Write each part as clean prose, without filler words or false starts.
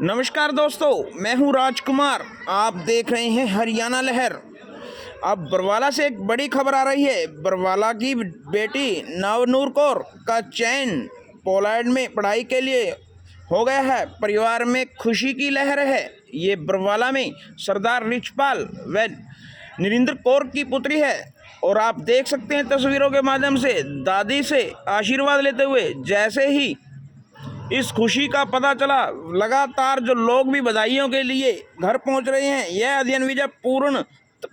नमस्कार दोस्तों, मैं हूं राजकुमार। आप देख रहे हैं हरियाणा लहर। अब बरवाला से एक बड़ी खबर आ रही है। बरवाला की बेटी नवनूर कौर का चयन पोलैंड में पढ़ाई के लिए हो गया है। परिवार में खुशी की लहर है। ये बरवाला में सरदार रिछपाल व नरेंद्र कौर की पुत्री है और आप देख सकते हैं तस्वीरों के माध्यम से दादी से आशीर्वाद लेते हुए। जैसे ही इस खुशी का पता चला, लगातार जो लोग भी बधाइयों के लिए घर पहुंच रहे हैं। यह अध्ययन वीजा पूर्ण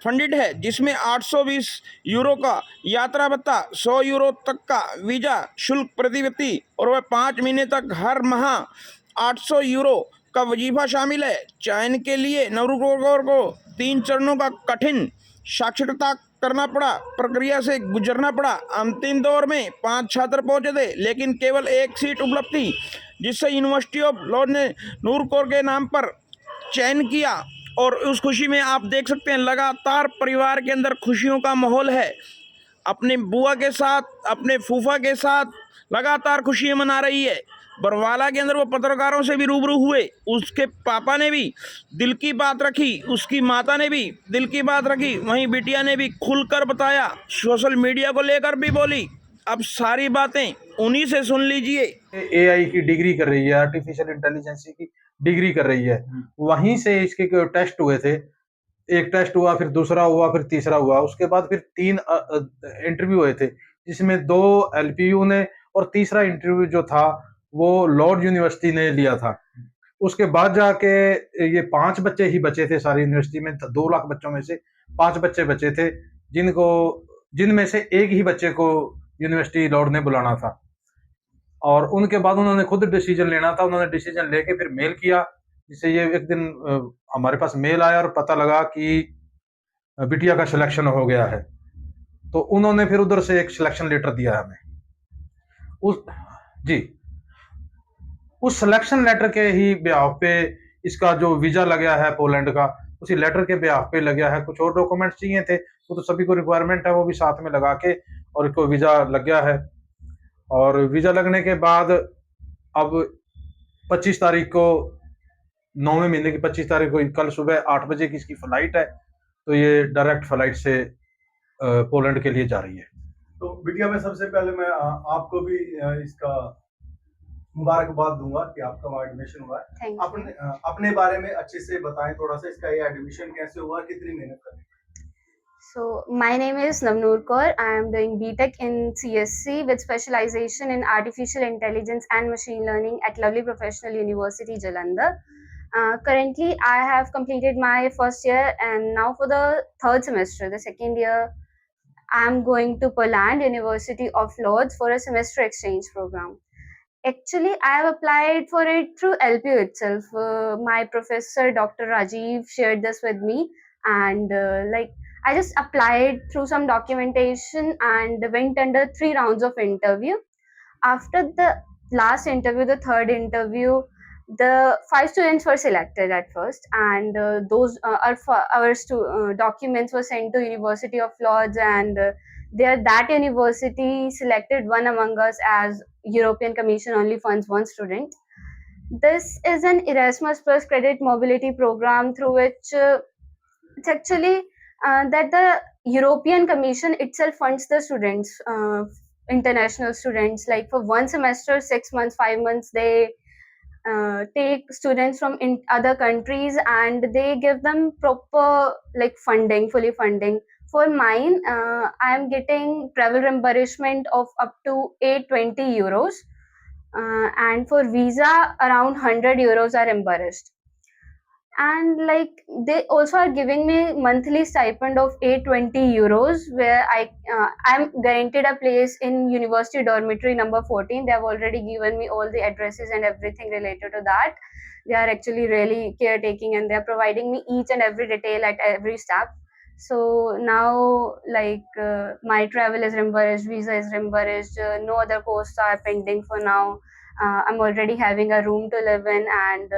फंडिड है, जिसमें 820 यूरो का यात्रा भत्ता, 100 यूरो तक का वीजा शुल्क प्रति व्यक्ति और वह 5 महीने तक हर माह 800 यूरो का वजीफा शामिल है। चयन के लिए नवरुगौर को 3 चरणों का कठिन साक्षरता करना पड़ा, प्रक्रिया से गुजरना पड़ा। अंतिम दौर में 5 छात्र पहुंचे थे, लेकिन केवल एक सीट उपलब्ध थी, जिससे यूनिवर्सिटी ऑफ लॉ ने नूर कौर के नाम पर चयन किया। और उस खुशी में आप देख सकते हैं लगातार परिवार के अंदर खुशियों का माहौल है। अपने बुआ के साथ, अपने फूफा के साथ लगातार खुशियां मना रही है। बरवाला के अंदर वो पत्रकारों से भी रूबरू हुए। उसके पापा ने भी दिल की बात रखी, उसकी माता ने भी दिल की बात रखी, वहीं बिटिया ने भी खुलकर बताया, सोशल मीडिया को लेकर भी बोली। अब सारी बातें उन्हीं से सुन लीजिए। एआई की डिग्री कर रही है, आर्टिफिशियल इंटेलिजेंस की डिग्री कर रही है। वहीं से इसके टेस्ट हुए थे। एक टेस्ट हुआ, फिर दूसरा हुआ, फिर तीसरा हुआ। उसके बाद फिर 3 इंटरव्यू हुए थे, जिसमें 2 एलपीयू ने और तीसरा इंटरव्यू जो था वो लॉर्ड यूनिवर्सिटी ने लिया था। उसके बाद जाके ये 5 बच्चे ही बचे थे सारी यूनिवर्सिटी में। 2 लाख बच्चों में से 5 बच्चे बचे थे, जिनमें से एक ही बच्चे को यूनिवर्सिटी लॉर्ड ने बुलाना था। और उनके बाद उन्होंने खुद डिसीजन लेना था। उन्होंने डिसीजन लेके फिर मेल किया, जिससे ये एक दिन हमारे पास मेल आया और पता लगा कि बिटिया का सिलेक्शन हो गया है। तो उन्होंने फिर उधर से एक सिलेक्शन लेटर दिया हमें। उस जी उस सिलेक्शन लेटर के ही ब्याह पे इसका जो वीजा लग गया है पोलैंड का, उसी लेटर के ब्याह पे लग गया है। कुछ और डॉक्यूमेंट्स चाहिए थे, वो तो सभी को रिक्वायरमेंट है, वो भी साथ में लगा के और इसको वीजा लग गया है। और वीजा लगने के बाद अब 25 तारीख को, 9वें महीने की 25 तारीख को, कल सुबह 8 बजे की इसकी फ्लाइट है। तो ये डायरेक्ट फ्लाइट से पोलैंड के लिए जा रही है। तो बिटिया में सबसे पहले मैं आपको भी इसका मुबारकबाद दूंगा कि आपका एडमिशन हुआ है। अपने बारे में अच्छे से बताएं थोड़ा सा, इसका ये एडमिशन कैसे हुआ, कितनी मेहनत करनी। So my name is Navnoor Kaur. I am doing BTech in CSC with specialization in Artificial Intelligence and Machine Learning at Lovely Professional University, Jalandhar. Currently, I have completed my first year, and now for the third semester, the second year, I am going to Poland University of Lodz for a semester exchange program. Actually, I have applied for it through LPU itself. My professor, Dr. Rajiv, shared this with me, and I just applied through some documentation and went under 3 rounds of interview. After the last interview, the third interview, the 5 students were selected at first, and our documents were sent to University of Lodz, and there that university selected one among us as European Commission only funds one student. This is an Erasmus Plus credit mobility program through which it's actually that the European Commission itself funds the students, international students. Like for one semester, 6 months, 5 months, they take students from other countries and they give them proper funding, fully funding. For mine, I am getting travel reimbursement of up to 820 euros, and for visa around 100 euros are reimbursed. And they also are giving me monthly stipend of 820 euros, where I'm guaranteed a place in university dormitory number 14. They have already given me all the addresses and everything related to that. They are actually really caretaking, and they are providing me each and every detail at every step. So now my travel is reimbursed, visa is reimbursed, no other costs are pending for now. I'm already having a room to live in, and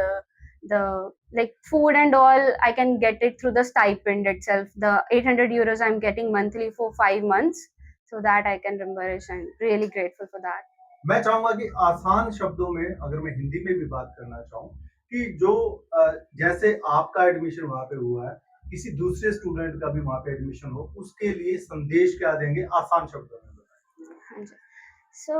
the food and all I can get it through the stipend itself. The 800 euros I'm getting monthly for 5 months, so that I can reimburse, and really grateful for that. मैं चाहूंगा कि आसान शब्दों में, अगर मैं हिंदी में भी बात करना चाहूँ, कि जो जैसे आपका एडमिशन वहाँ पे हुआ है, किसी दूसरे स्टूडेंट का भी वहाँ पे एडमिशन हो, उसके लिए संदेश क्या देंगे आसान शब्दों में बताएं। हाँ जी। सो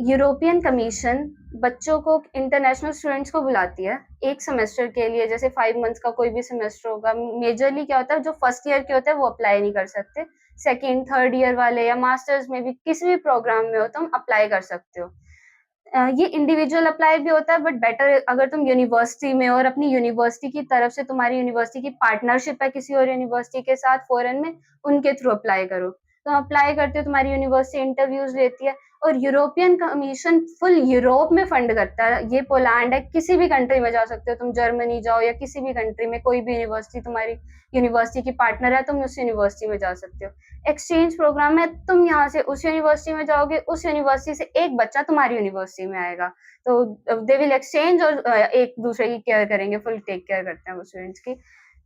यूरोपियन कमीशन बच्चों को, इंटरनेशनल स्टूडेंट्स को बुलाती है एक सेमेस्टर के लिए, जैसे 5 मंथ्स का कोई भी सेमेस्टर होगा। मेजरली क्या होता है, जो फर्स्ट ईयर के होते हैं वो अप्लाई नहीं कर सकते, सेकेंड थर्ड ईयर वाले या मास्टर्स में भी किसी भी प्रोग्राम में हो तुम अप्लाई कर सकते हो। ये इंडिविजुअल अप्लाई भी होता है, बट बेटर अगर तुम यूनिवर्सिटी में और अपनी यूनिवर्सिटी की तरफ से, तुम्हारी यूनिवर्सिटी की पार्टनरशिप है किसी और यूनिवर्सिटी के साथ फॉरेन में, उनके थ्रू अप्लाई करो। तुम अप्लाई करते हो, तुम्हारी यूनिवर्सिटी इंटरव्यूज लेती है, और यूरोपियन कमीशन फुल यूरोप में फंड करता है। ये पोलैंड है, किसी भी कंट्री में जा सकते हो तुम, जर्मनी जाओ या किसी भी कंट्री में, कोई भी यूनिवर्सिटी तुम्हारी यूनिवर्सिटी की पार्टनर है, तुम उस यूनिवर्सिटी में जा सकते हो। एक्सचेंज प्रोग्राम है, तुम यहाँ से उस यूनिवर्सिटी में जाओगे, उस यूनिवर्सिटी से एक बच्चा तुम्हारी यूनिवर्सिटी में आएगा, तो दे विल एक्सचेंज और एक दूसरे की केयर करेंगे, फुल टेक केयर करते हैं वो स्टूडेंट्स की।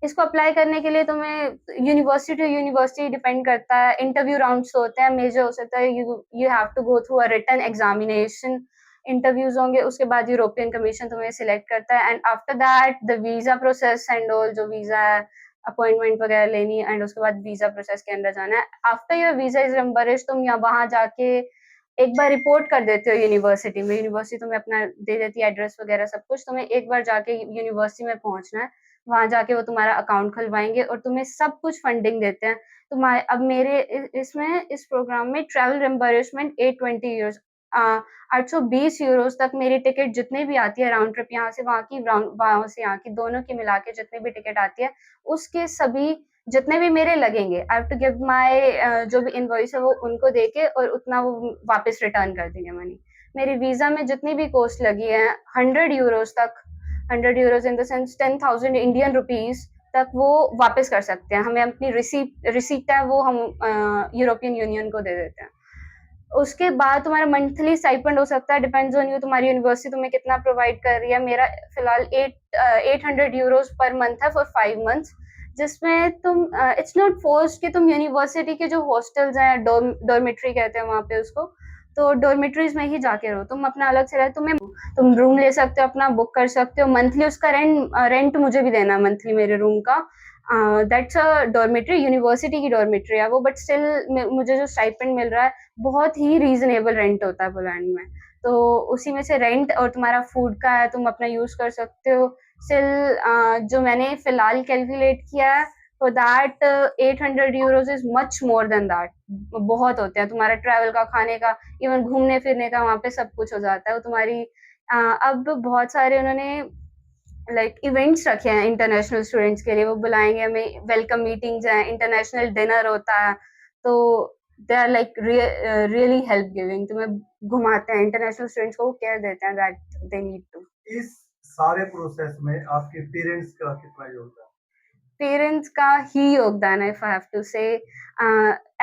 इसको अप्लाई करने के लिए तुम्हें यूनिवर्सिटी टू यूनिवर्सिटी डिपेंड करता है, इंटरव्यू राउंड्स होते हैं, मेजर हो सकता है, you have to go through a written examination, interviews होंगे, उसके बाद यूरोपियन कमीशन तुम्हें सिलेक्ट करता है, and after that the visa process and all, जो वीजा है, अपॉइंटमेंट वगैरह लेनी, एंड उसके बाद वीजा प्रोसेस के अंदर जाना है। आफ्टर योर वीजा इज रिम्बर्स्ड, तुम यहाँ वहां जाके एक बार रिपोर्ट कर देते हो यूनिवर्सिटी में, यूनिवर्सिटी तुम्हें अपना दे देती है एड्रेस वगैरह सब कुछ, तुम्हें एक बार जाके यूनिवर्सिटी में पहुंचना है, वहां जाके वो तुम्हारा अकाउंट खुलवाएंगे और तुम्हें सब कुछ फंडिंग देते हैं। तुम्हारे अब मेरे इसमें इस प्रोग्राम में ट्रैवल रिम्बर्समेंट 820 €820 तक मेरी टिकट जितनी भी आती है, राउंड ट्रिप यहाँ से वहाँ की, वहाँ से यहाँ की, दोनों की मिला के जितनी भी टिकट आती है, उसके सभी जितने भी मेरे लगेंगे, I have to give my जो भी इनवॉइस है वो उनको देके, और उतना वो वापस रिटर्न कर देंगे मनी। मेरी वीजा में जितनी भी कॉस्ट लगी है, €100 तक, €100 in the sense 10,000 Indian rupees तक वो वापस कर सकते हैं। हमें अपनी रिसीप्ट है वो हम यूरोपियन यूनियन को दे देते हैं। उसके बाद तुम्हारा मंथली स्टाइपेंड हो सकता है, डिपेंड्स ऑन यू, तुम्हारी यूनिवर्सिटी तुम्हें कितना प्रोवाइड कर रही है। मेरा फिलहाल €800 पर मंथ है फॉर 5 मंथ्स, जिसमें तुम इट्स नॉट फोर्स कि तुम यूनिवर्सिटी के जो हॉस्टल्स हैं, डॉर्मेट्री कहते हैं वहाँ पे उसको, तो डॉर्मेट्रीज में ही जाके रहो, तुम अपना अलग से रहे, तुम रूम ले सकते हो, अपना बुक कर सकते हो, मंथली उसका रेंट मुझे भी देना मंथली मेरे रूम का। दैट्स अ डॉर्मेट्री, यूनिवर्सिटी की डॉर्मेट्री है वो, बट स्टिल मुझे जो स्टाइपेंड मिल रहा है बहुत ही रीजनेबल रेंट होता है पोलैंड में, तो उसी में से रेंट और तुम्हारा फूड का है, तुम अपना यूज कर सकते हो। स्टिल जो मैंने फिलहाल कैलकुलेट किया है, for that €800 is much more than that, बहुत होते हैं। तुम्हारा ट्रैवल का, खाने का, इवन घूमने फिरने का वहाँ पे सब कुछ हो जाता है। वो तुम्हारी अब बहुत सारे उन्होंने लाइक इवेंट्स रखे हैं इंटरनेशनल स्टूडेंट्स के लिए, वो बुलाएंगे हमें, वेलकम मीटिंग्स हैं, इंटरनेशनल डिनर होता है, तो they are like really help giving, तुम्हें घुमाते हैं, इंटरनेशनल स्टूडेंट्स को वो केयर देते हैं दैट दे नीड टू। इस सारे प्रोसेस में आपके पेरेंट्स का कितना योगदान? पेरेंट्स का ही योगदान है, इफ आई हैव टू से।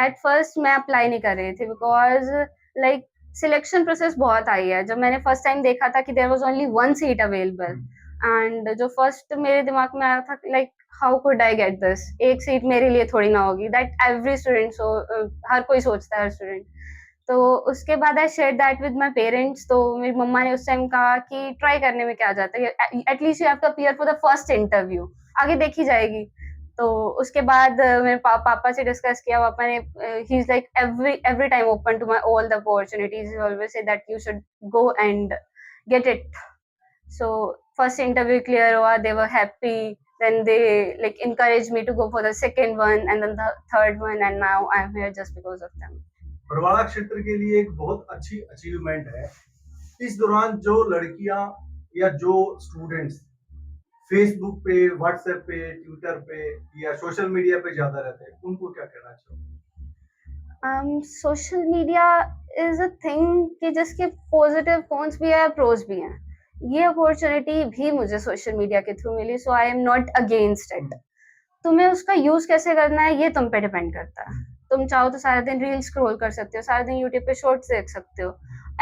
एट फर्स्ट मैं अप्लाई नहीं कर रही थी, बिकॉज लाइक सिलेक्शन प्रोसेस बहुत आई है। जब मैंने फर्स्ट टाइम देखा था कि there was only 1 seat available, and जो फर्स्ट मेरे दिमाग में आया था like how could I get this, एक सीट मेरे लिए थोड़ी ना होगी, दैट एवरी स्टूडेंट, हर कोई सोचता है, हर स्टूडेंट। तो उसके बाद I share that with my parents, तो मेरी मम्मा ने उस टाइम कहा कि ट्राई करने में क्या जाता है, at least you have to appear for the first interview, आगे देखी जाएगी। तो उसके बाद मेरे पापा से डिस्कस किया, पापा ने he is like every time open to my all the opportunities, he always say that you should go and get it. So first interview clear हुआ, they were happy, then they like encouraged me to go for the second one and then the third one, and now I'm here just because of them. Barwara क्षेत्र के लिए एक बहुत अच्छी achievement है। इस दौरान जो लड़कियां या जो स्टूडेंट्स फेसबुक पे, व्हाट्सएप पे, ट्विटर पे या सोशल मीडिया पे ज्यादा रहते हैं, उनको क्या कहना चाहोगे? Social media is a thing कि जिसके पॉजिटिव पॉइंट्स भी है, प्रोज भी हैं। ये अपॉर्चुनिटी भी मुझे सोशल मीडिया के थ्रू मिली, so I am not against it. तुम्हें उसका यूज कैसे करना है ये तुम पे डिपेंड करता है। तुम चाहो तो सारा दिन रील स्क्रॉल कर सकते हो, सारा दिन यूट्यूब पे शॉर्ट्स देख सकते हो,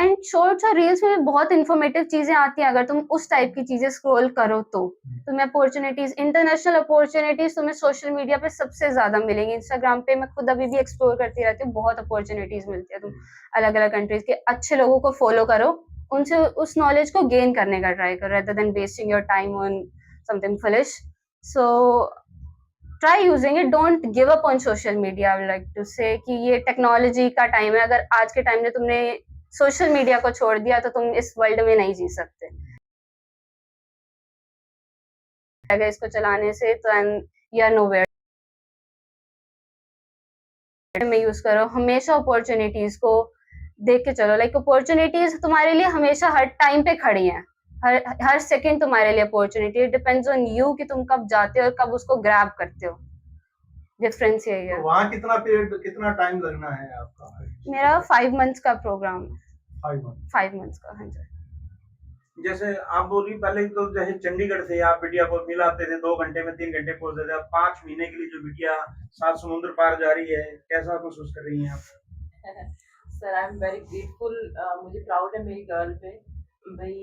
एंड शॉर्ट्स और रील्स में बहुत इन्फॉर्मेटिव चीजें आती हैं, अगर तुम उस टाइप की चीजें स्क्रॉल करो तो तुम्हें अपॉर्चुनिटीज, इंटरनेशनल अपॉर्चुनिटीज तुम्हें सोशल मीडिया पे सबसे ज्यादा मिलेंगी। इंस्टाग्राम पे मैं खुद अभी भी एक्सप्लोर करती रहती हूँ, बहुत अपॉर्चुनिटीज मिलती है। तुम अलग अलग कंट्रीज के अच्छे लोगों को फॉलो करो, उनसे उस नॉलेज को गेन करने का ट्राई करो rather than wasting your time on something foolish. So try using it. Don't give up on social media. I would like to say कि ये टेक्नोलॉजी का टाइम है. अगर आज के टाइम में तुमने सोशल मीडिया को छोड़ दिया तो तुम इस वर्ल्ड में नहीं जी सकते. अगर इसको चलाने से तो you are nowhere. में यूज करो. हमेशा अपॉर्चुनिटीज को देख के चलो. लाइक अपॉर्चुनिटीज तुम्हारे लिए हमेशा हर टाइम पे खड़ी हैं. हर सेकंड तुम्हारे लिए अपॉर्चुनिटी. डिपेंड्स ऑन यू कि तुम कब जाते हो और कब उसको ग्रैब करते हो. डिफरेंस यही है. तो वहाँ कितना पीरियड, कितना टाइम लगना है आपका? मेरा 5 मंथ्स का प्रोग्राम है. 5 मंथ्स का. हाँ जी. जैसे आप बोली पहले तो जैसे चंडीगढ़ से आप बिटिया को मिलाते थे 2 घंटे में 3 घंटे पहुंचते थे. अब 5 महीने के लिए जो बिटिया 7 समुद्र पार जा रही है, कैसा महसूस कर रही हैं आप? Sir I am very grateful. मुझे प्राउड है मेरी गर्ल पे. भाई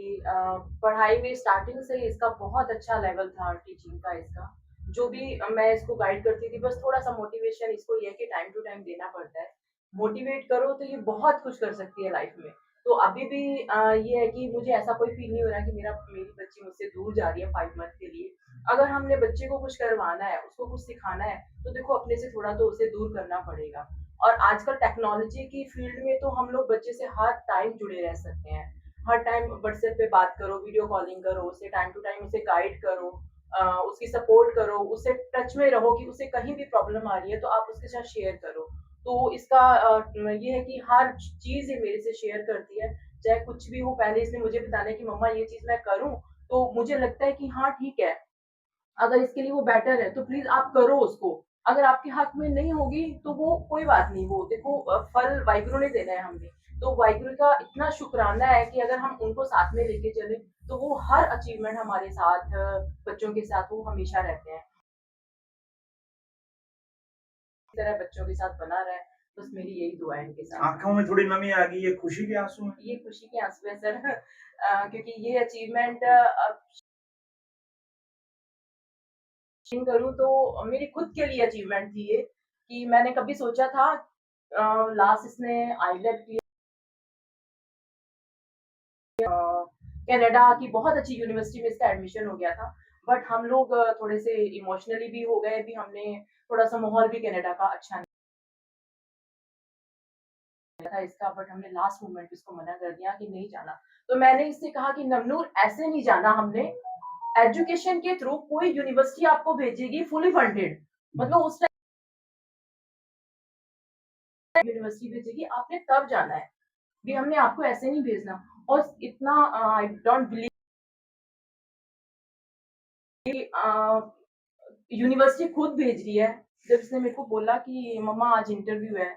पढ़ाई में स्टार्टिंग से ही इसका बहुत अच्छा लेवल था. टीचिंग का इसका जो भी मैं इसको गाइड करती थी, बस थोड़ा सा मोटिवेशन इसको ये कि टाइम टू टाइम देना पड़ता है. मोटिवेट करो तो ये बहुत कुछ कर सकती है लाइफ में. तो अभी भी ये है कि मुझे ऐसा कोई फील नहीं हो रहा कि मेरी बच्ची मुझसे दूर जा रही है 5 मंथ के लिए. अगर हमने बच्चे को कुछ करवाना है, उसको कुछ सिखाना है, तो देखो अपने से थोड़ा तो उसे दूर करना पड़ेगा. और आजकल टेक्नोलॉजी की फील्ड में तो हम लोग बच्चे से हर टाइम जुड़े रह सकते हैं. हर टाइम व्हाट्सएप पे बात करो, वीडियो कॉलिंग करो, उसे टाइम टू टाइम उसे गाइड करो, उसकी सपोर्ट करो, उससे टच में रहो कि उसे कहीं भी प्रॉब्लम आ रही है तो आप उसके साथ शेयर करो. तो इसका ये है कि हर चीज़ ये मेरे से शेयर करती है, चाहे कुछ भी हो. पहले इसने मुझे बताना है कि मम्मा ये चीज़ मैं करूँ, तो मुझे लगता है कि हाँ ठीक है, अगर इसके लिए वो बेटर है तो प्लीज़ आप करो उसको. अगर आपके हक में नहीं होगी तो वो कोई बात नहीं. वो देखो फल वाहिगुरु ने देना है हमने, तो वाहिगुरु का इतना शुक्राना है कि अगर हम उनको साथ में लेके चले तो वो हर अचीवमेंट हमारे साथ, बच्चों के साथ वो हमेशा रहते हैं. इस तरह बच्चों के साथ बना रहे, बस मेरी यही दुआ है इनके साथ. आंखों में थोड़ी नमी आ गई, ये खुशी के आंसू हैं? ये खुशी के आंसू है सर. क्योंकि ये अचीवमेंट करूँ तो मेरी खुद के लिए अचीवमेंट थी ये, कि मैंने कभी सोचा था. लास्ट इसने आईलेट किया कनाडा की बहुत अच्छी यूनिवर्सिटी में इसका एडमिशन हो गया था. बट हम लोग थोड़े से इमोशनली भी हो गए. भी हमने थोड़ा सा माहौल भी कनाडा का अच्छा नहीं था इसका, बट हमने लास्ट मोमेंट इसको मना कर दिया कि नहीं जाना. तो मैंने इससे कहा कि नवनूर ऐसे नहीं जाना. हमने एजुकेशन के थ्रू कोई यूनिवर्सिटी आपको भेजेगी फुली फंडेड, मतलब उस टाइम यूनिवर्सिटी भेजेगी, आपने तब जाना है. भी हमने आपको ऐसे नहीं भेजना. और इतना आई डोंट बिलीव यूनिवर्सिटी खुद भेज रही है. जब इसने मेरे को बोला कि मम्मा आज इंटरव्यू है,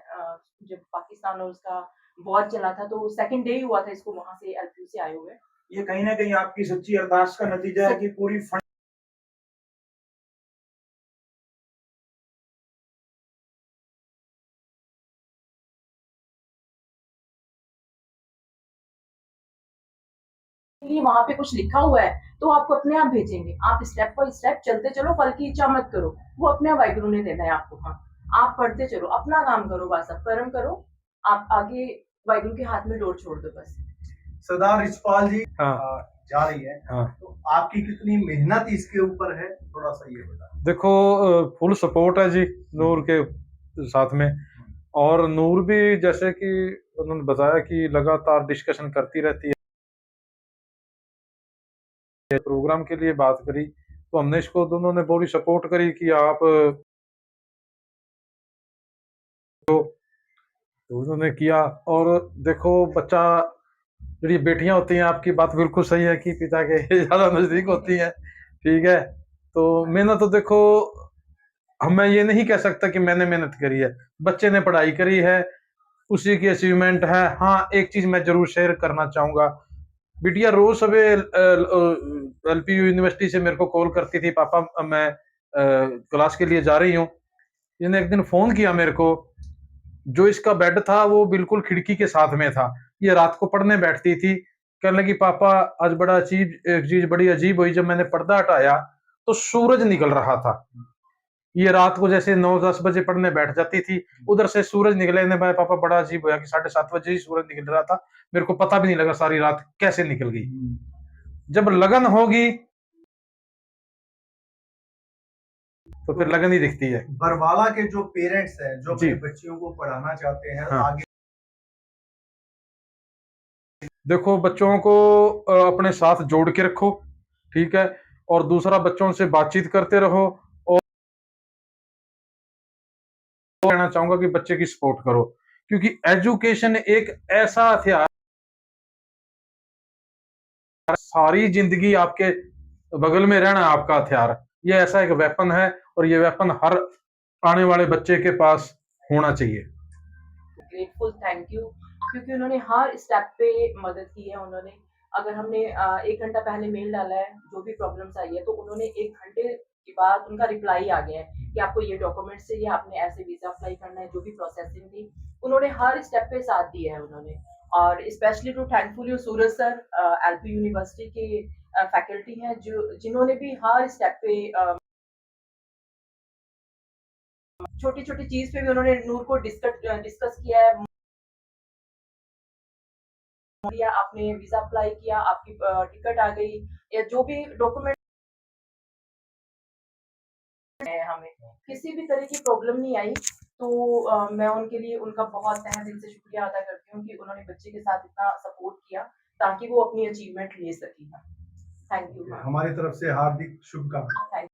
जब पाकिस्तान और उसका वॉर चला था तो सेकंड डे ही हुआ था इसको वहां से एलपीयू से आए हुए. ये कहीं ना कहीं आपकी सच्ची अरदास का नतीजा है कि पूरी वहां पे कुछ लिखा हुआ है तो आपको अपने आप भेजेंगे. आप स्टेप बाय स्टेप चलते चलो, फल की इच्छा मत करो, वो अपने आप वाहिगुरु ने देना है आपको. हाँ, आप पढ़ते चलो, अपना काम करो, बस आप कर्म करो, आप आगे वाहिगुरु के हाथ में डोर छोड़ दो बस. सरदार रिचपाल जी हाँ. जा रही है, हाँ. तो आपकी कितनी मेहनत इसके ऊपर है, थोड़ा सा ये बता. देखो फुल सपोर्ट है जी नूर के साथ में. और नूर भी जैसे कि उन्होंने बताया कि लगातार डिस्कशन करती रहती है. प्रोग्राम के लिए बात करी तो हमने इसको दोनों ने पूरी सपोर्ट करी कि आप तो उन्होंने किया. और देखो बच्चा, ये बेटियां होती हैं, आपकी बात बिल्कुल सही है कि पिता के ज्यादा नजदीक होती हैं. ठीक है, तो मेहनत तो देखो मैं ये नहीं कह सकता कि मैंने मेहनत करी है. बच्चे ने पढ़ाई करी है, उसी की अचीवमेंट है. हाँ, एक चीज मैं जरूर शेयर करना चाहूंगा. बिटिया रोज सुबह एलपीयू यूनिवर्सिटी से मेरे को कॉल करती थी, पापा मैं क्लास के लिए जा रही हूँ. इसने एक दिन फोन किया मेरे को. जो इसका बेड था वो बिल्कुल खिड़की के साथ में था. ये रात को पढ़ने बैठती थी. कहने लगी पापा आज बड़ा एक चीज बड़ी अजीब हुई. जब मैंने पर्दा हटाया तो सूरज निकल रहा था. ये रात को जैसे 9-10 बजे पढ़ने बैठ जाती थी, उधर से सूरज निकले ने भाई पापा बड़ा अजीब होया कि 7:30 बजे ही सूरज निकल रहा था, मेरे को पता भी नहीं लगा सारी रात कैसे निकल गई। जब लगन होगी तो फिर लगन ही दिखती है। बरवाला के जो पेरेंट्स हैं जो जी। अपने बच्चियों को पढ़ाना चाहते हैं हाँ। आगे, देखो बच्चों को अपने साथ जोड़ के रखो, ठीक है, और दूसरा बच्चों से बातचीत करते रहो, और कहना चाहूंगा कि बच्चे की सपोर्ट करो, क्योंकि एजुकेशन एक ऐसा हथियार, सारी जिंदगी आपके बगल में रहना आपका हथियार, ये ऐसा एक वेपन है, और ये वेपन हर आने वाले बच्चे के पास होना चाहिए। ग्रेटफुल, थैंक यू, क्योंकि उन्होंने हर स्टेप पे मदद की है। उन्होंने, अगर हमने 1 घंटा पहले मेल डाला है, जो भी प्रॉब्लम्स आई है, तो उन्होंने 1 घंटे के बाद उनका रिप्लाई आ गया है कि आपको ये डॉक्यूमेंट्स चाहिए, आपने ऐसे वीजा अप्लाई करना है, जो भी प्रोसेसिंग थी उन्होंने हर स्टेप पे साथ दिया है उन्होंने। और specially to thankful you Suraj sir, LP university के फैकल्टी हैं जो जिन्होंने भी हर स्टेप पे छोटी छोटी चीज पे भी उन्होंने नूर को डिस्कस किया है, या आपने वीजा अप्लाई किया, आपकी टिकट आ गई, या जो भी डॉक्यूमेंट है, हमें किसी भी तरह की प्रॉब्लम नहीं आई। तो मैं उनके लिए उनका बहुत तहे दिल से शुक्रिया अदा करती हूँ कि उन्होंने बच्चे के साथ इतना सपोर्ट किया ताकि वो अपनी अचीवमेंट ले सके। Thank you. हमारी तरफ से हार्दिक शुभकामनाएं।